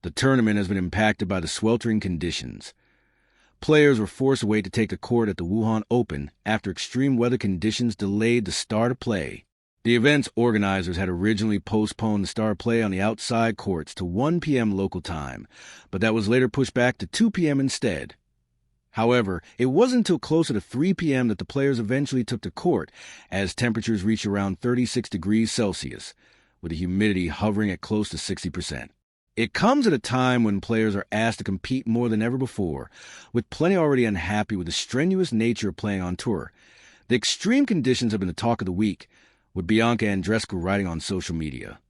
The tournament has been impacted by the sweltering conditions. Players were forced away to take the court at the Wuhan Open after extreme weather conditions delayed the start of play. The event's organizers had originally postponed the start of play on the outside courts to 1 p.m. local time, but that was later pushed back to 2 p.m. instead. However, it wasn't until closer to 3 p.m. that the players eventually took to court, as temperatures reached around 36 degrees Celsius, with the humidity hovering at close to 60%. It comes at a time when players are asked to compete more than ever before, with plenty already unhappy with the strenuous nature of playing on tour. The extreme conditions have been the talk of the week, with Bianca Andreescu writing on social media.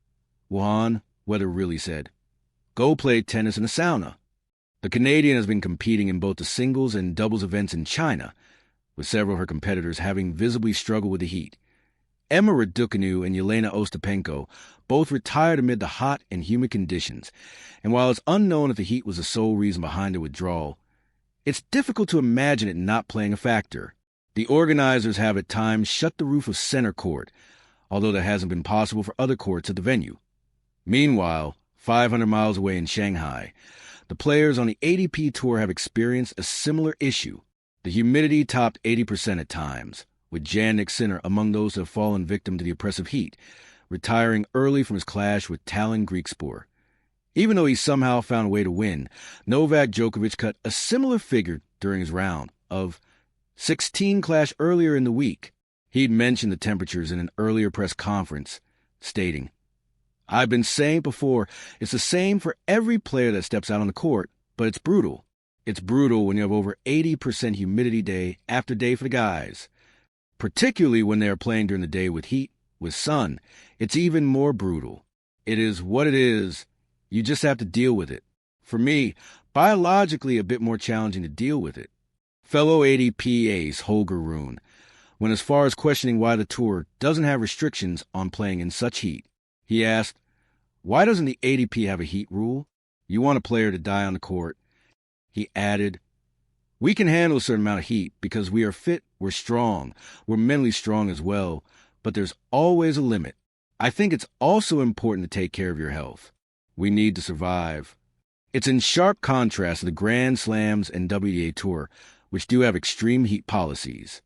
Wuhan, weather really said, "Go play tennis in a sauna." The Canadian has been competing in both the singles and doubles events in China, with several of her competitors having visibly struggled with the heat. Emma Raducanu and Yelena Ostapenko both retired amid the hot and humid conditions, and while it's unknown if the heat was the sole reason behind their withdrawal, it's difficult to imagine it not playing a factor. The organizers have at times shut the roof of center court, although that hasn't been possible for other courts at the venue. Meanwhile, 500 miles away in Shanghai, the players on the ATP Tour have experienced a similar issue. The humidity topped 80% at times, with Jannik Sinner among those who have fallen victim to the oppressive heat, retiring early from his clash with Talon Griekspoor. Even though he somehow found a way to win, Novak Djokovic cut a similar figure during his round of 16 clash earlier in the week. He'd mentioned the temperatures in an earlier press conference, stating, "I've been saying before, it's the same for every player that steps out on the court, but it's brutal. It's brutal when you have over 80% humidity day after day for the guys. Particularly when they are playing during the day with heat, with sun, it's even more brutal. It is what it is. You just have to deal with it. For me, biologically a bit more challenging to deal with it." Fellow ATP ace Holger Rune went as far as questioning why the tour doesn't have restrictions on playing in such heat. He asked, "Why doesn't the ATP have a heat rule? You want a player to die on the court." He added, "We can handle a certain amount of heat because we are fit, we're strong, we're mentally strong as well, but there's always a limit. I think it's also important to take care of your health. We need to survive." It's in sharp contrast to the Grand Slams and WTA Tour, which do have extreme heat policies.